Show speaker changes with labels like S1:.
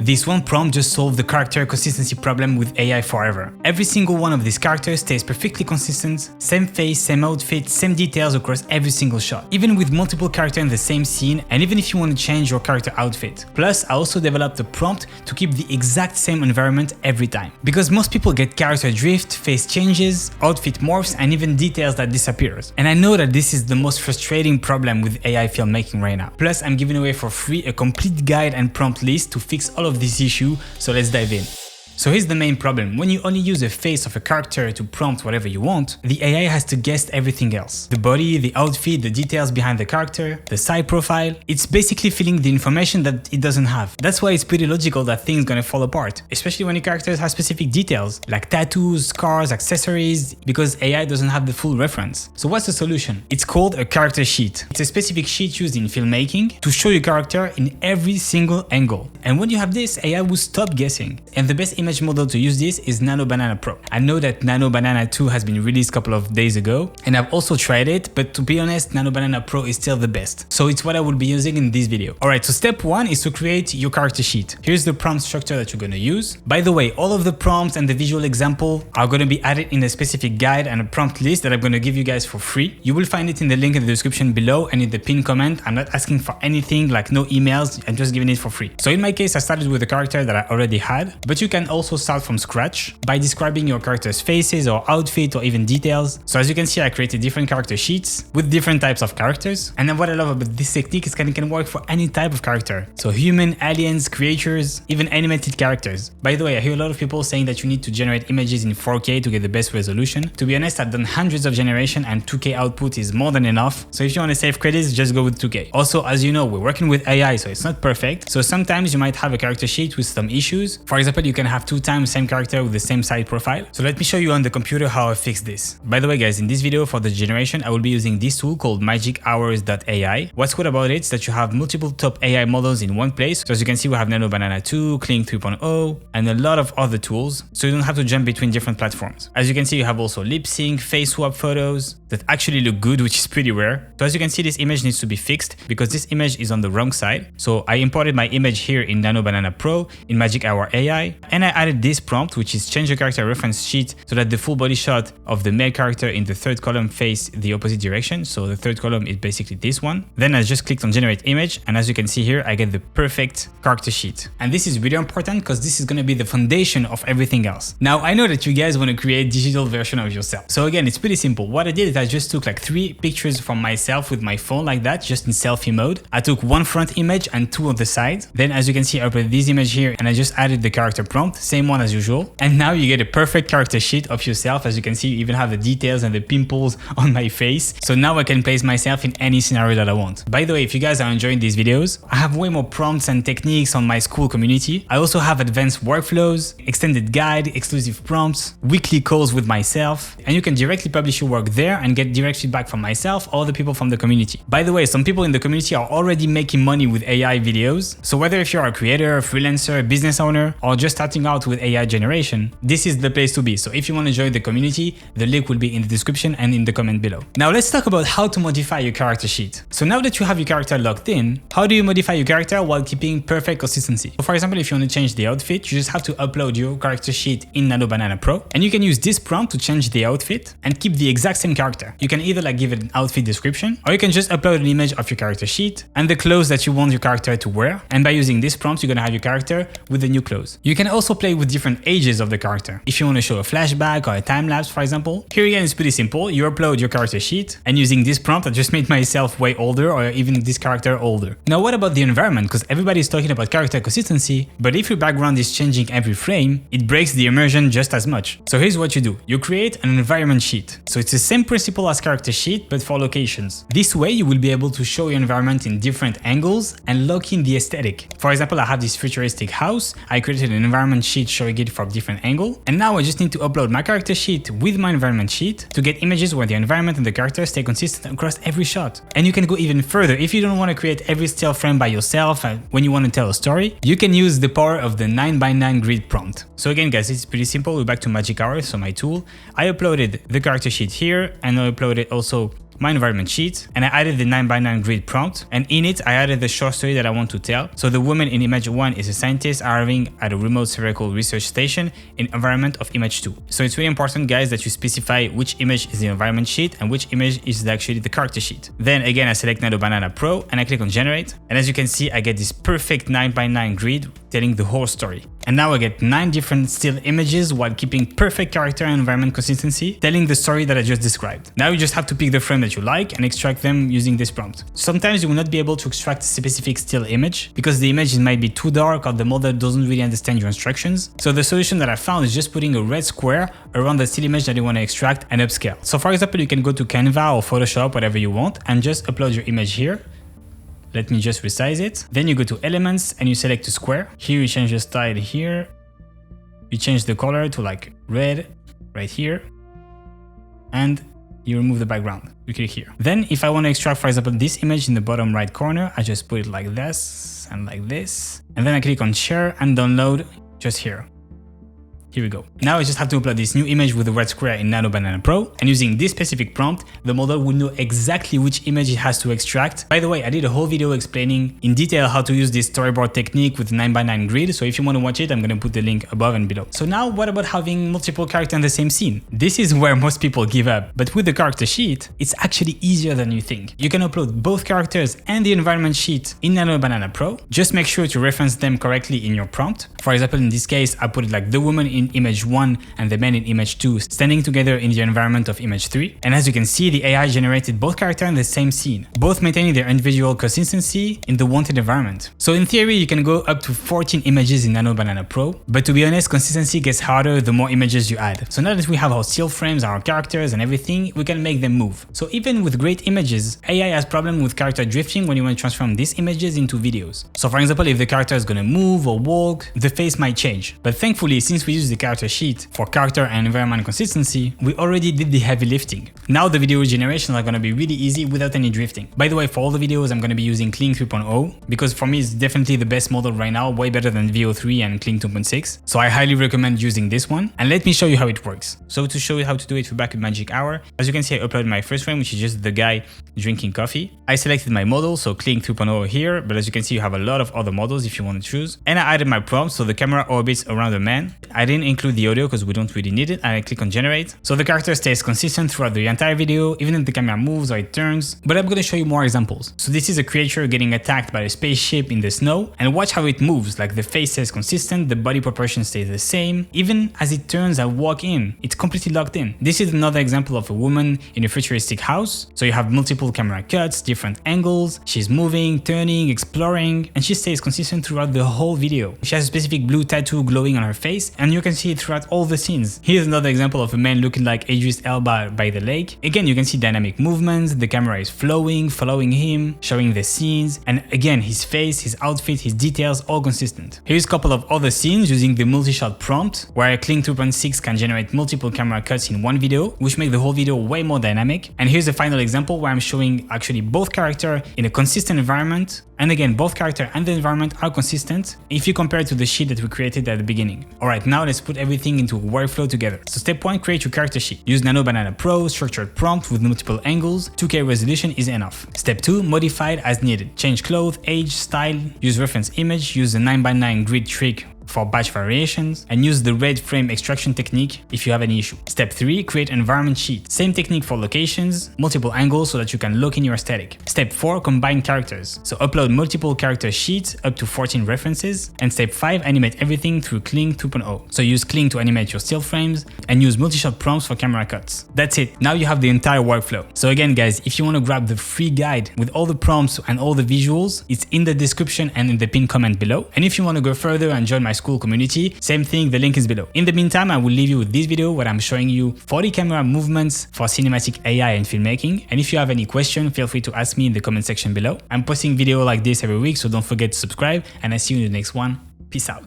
S1: This one prompt just solved the character consistency problem with AI forever. Every single one of these characters stays perfectly consistent, same face, same outfit, same details across every single shot, even with multiple characters in the same scene, and even if you want to change your character outfit. Plus, I also developed a prompt to keep the exact same environment every time. Because most people get character drift, face changes, outfit morphs, and even details that disappears. And I know that this is the most frustrating problem with AI filmmaking right now. Plus, I'm giving away for free a complete guide and prompt list to fix all of this issue, so let's dive in. So here's the main problem. When you only use a face of a character to prompt whatever you want, the AI has to guess everything else. The body, the outfit, the details behind the character, the side profile. It's basically filling the information that it doesn't have. That's why it's pretty logical that things gonna fall apart, especially when your characters have specific details, like tattoos, scars, accessories, because AI doesn't have the full reference. So what's the solution? It's called a character sheet. It's a specific sheet used in filmmaking to show your character in every single angle. And when you have this, AI will stop guessing. And the best image model to use this is Nano Banana Pro. I know that Nano Banana 2 has been released a couple of days ago, and I've also tried it, but to be honest, Nano Banana Pro is still the best. So it's what I will be using in this video. Alright, so step 1 is to create your character sheet. Here's the prompt structure that you're gonna use. By the way, all of the prompts and the visual example are gonna be added in a specific guide and a prompt list that I'm gonna give you guys for free. You will find it in the link in the description below and in the pinned comment. I'm not asking for anything, like no emails, I'm just giving it for free. So in my case, I started with a character that I already had, but you can also start from scratch by describing your character's faces or outfit or even details. So as you can see, I created different character sheets with different types of characters. And then what I love about this technique is it can work for any type of character. So human, aliens, creatures, even animated characters. By the way, I hear a lot of people saying that you need to generate images in 4K to get the best resolution. To be honest, I've done hundreds of generation and 2K output is more than enough. So if you want to save credits, just go with 2K. Also, as you know, we're working with AI, so it's not perfect. So sometimes you might have a character sheet with some issues. For example, you can have 2 times the same character with the same side profile. So let me show you on the computer how I fix this. By the way guys, in this video for the generation, I will be using this tool called magichours.ai. What's cool about it is that you have multiple top AI models in one place. So as you can see, we have Nano Banana 2, Kling 3.0, and a lot of other tools. So you don't have to jump between different platforms. As you can see, you have also lip sync, face swap photos that actually look good, which is pretty rare. So as you can see, this image needs to be fixed because this image is on the wrong side. So I imported my image here in Nano Banana Pro in Magic Hour AI, and I added this prompt, which is change the character reference sheet so that the full body shot of the male character in the third column face the opposite direction. So the third column is basically this one. Then I just clicked on generate image, and as you can see here, I get the perfect character sheet. And this is really important because this is going to be the foundation of everything else. Now I know that you guys want to create digital version of yourself. So again, it's pretty simple. What I did is I just took like 3 pictures from myself with my phone like that, just in selfie mode. I took 1 front image and 2 on the side. Then as you can see, I uploaded this image here and I just added the character prompt, same one as usual. And now you get a perfect character sheet of yourself. As you can see, you even have the details and the pimples on my face. So now I can place myself in any scenario that I want. By the way, if you guys are enjoying these videos, I have way more prompts and techniques on my school community. I also have advanced workflows, extended guide, exclusive prompts, weekly calls with myself, and you can directly publish your work there and get direct feedback from myself or the people from the community. By the way, some people in the community are already making money with AI videos. So whether if you're a creator, a freelancer, a business owner, or just starting out with AI generation, this is the place to be. So if you want to join the community, the link will be in the description and in the comment below. Now let's talk about how to modify your character sheet. So now that you have your character locked in, how do you modify your character while keeping perfect consistency? So for example, if you want to change the outfit, you just have to upload your character sheet in Nano Banana Pro, and you can use this prompt to change the outfit and keep the exact same character. You can either like give it an outfit description, or you can just upload an image of your character sheet and the clothes that you want your character to wear. And by using this prompt, you're gonna have your character with the new clothes. You can also play with different ages of the character. If you want to show a flashback or a time lapse, for example, here again it's pretty simple. You upload your character sheet, and using this prompt, I just made myself way older, or even this character older. Now what about the environment? Because everybody's talking about character consistency, but if your background is changing every frame, it breaks the immersion just as much. So here's what you do. You create an environment sheet. So it's the same principle as character sheet, but for locations. This way you will be able to show your environment in different angles and lock in the aesthetic. For example, I have this futuristic house. I created an environment sheet showing it from different angle, and now I just need to upload my character sheet with my environment sheet to get images where the environment and the character stay consistent across every shot. And you can go even further. If you don't want to create every still frame by yourself when you want to tell a story, you can use the power of the 9x9 grid prompt. So again guys, it's pretty simple. We're back to Magic Hours, so my tool. I uploaded the character sheet here, and I uploaded also my environment sheet, and I added the 9x9 grid prompt, and in it I added the short story that I want to tell. So the woman in image 1 is a scientist arriving at a remote spherical research station in environment of image 2. So it's really important, guys, that you specify which image is the environment sheet and which image is actually the character sheet. Then again, I select Nano Banana Pro and I click on generate, and as you can see, I get this perfect 9x9 grid telling the whole story. And now I get 9 different still images while keeping perfect character and environment consistency, telling the story that I just described. Now you just have to pick the frame that you like and extract them using this prompt. Sometimes you will not be able to extract a specific still image because the image might be too dark or the model doesn't really understand your instructions. So the solution that I found is just putting a red square around the still image that you want to extract and upscale. So for example, you can go to Canva or Photoshop, whatever you want, and just upload your image here. Let me just resize it. Then you go to elements and you select a square. Here you change the style here. You change the color to like red right here. And you remove the background. You click here. Then if I want to extract, for example, this image in the bottom right corner, I just put it like this and like this. And then I click on share and download just here. Here we go. Now I just have to upload this new image with the red square in Nano Banana Pro, and using this specific prompt, the model will know exactly which image it has to extract. By the way, I did a whole video explaining in detail how to use this storyboard technique with 9x9 grid, so if you want to watch it, I'm going to put the link above and below. So now what about having multiple characters in the same scene? This is where most people give up, but with the character sheet, it's actually easier than you think. You can upload both characters and the environment sheet in Nano Banana Pro. Just make sure to reference them correctly in your prompt. For example, in this case, I put it like the woman in image 1 and the man in image 2 standing together in the environment of image 3. And as you can see, the AI generated both characters in the same scene, both maintaining their individual consistency in the wanted environment. So in theory, you can go up to 14 images in Nano Banana Pro, but to be honest, consistency gets harder the more images you add. So now that we have our still frames, our characters and everything, we can make them move. So even with great images, AI has problem with character drifting when you want to transform these images into videos. So for example, if the character is going to move or walk, the face might change. But thankfully, since we use the character sheet for character and environment consistency, we already did the heavy lifting. Now the video generations are going to be really easy without any drifting. By the way, for all the videos, I'm going to be using Kling 3.0 because for me, it's definitely the best model right now, way better than VO3 and Kling 2.6. So I highly recommend using this one. And let me show you how it works. So to show you how to do it, we're back at Magic Hour. As you can see, I uploaded my first frame, which is just the guy drinking coffee. I selected my model, so Kling 3.0 here, but as you can see, you have a lot of other models if you want to choose. And I added my prompt, so the camera orbits around the man. I didn't include the audio because we don't really need it, and I click on generate. So the character stays consistent throughout the entire video, even if the camera moves or it turns, but I'm going to show you more examples. So this is a creature getting attacked by a spaceship in the snow, and watch how it moves, like the face stays consistent, the body proportion stays the same, even as it turns and walk in, it's completely locked in. This is another example of a woman in a futuristic house, so you have multiple camera cuts, different angles, she's moving, turning, exploring, and she stays consistent throughout the whole video. She has a specific blue tattoo glowing on her face, and you can see it throughout all the scenes. Here's another example of a man looking like Idris Elba by the lake. Again, you can see dynamic movements, the camera is flowing, following him, showing the scenes, and again, his face, his outfit, his details, all consistent. Here's a couple of other scenes using the multi-shot prompt, where Kling 2.6 can generate multiple camera cuts in one video, which make the whole video way more dynamic. And here's the final example where I'm showing actually both characters in a consistent environment. And again, both character and the environment are consistent if you compare it to the sheet that we created at the beginning. Alright, now let's put everything into a workflow together. So step 1, create your character sheet. Use Nano Banana Pro, structured prompt with multiple angles, 2K resolution is enough. Step 2, modify it as needed. Change clothes, age, style, use reference image, use the 9x9 grid trick for batch variations, and use the red frame extraction technique if you have any issue. Step 3, create environment sheet. Same technique for locations, multiple angles so that you can lock in your aesthetic. Step 4, combine characters. So upload multiple character sheets up to 14 references. And step 5, animate everything through Kling 2.0. So use Kling to animate your still frames and use multi-shot prompts for camera cuts. That's it. Now you have the entire workflow. So again, guys, if you want to grab the free guide with all the prompts and all the visuals, it's in the description and in the pinned comment below. And if you want to go further and join my school community, same thing, the link is below. In the meantime, I will leave you with this video where I'm showing you 40 camera movements for cinematic AI and filmmaking. And if you have any question, feel free to ask me in the comment section below. I'm posting video like this every week, so don't forget to subscribe, and I see you in the next one. Peace out.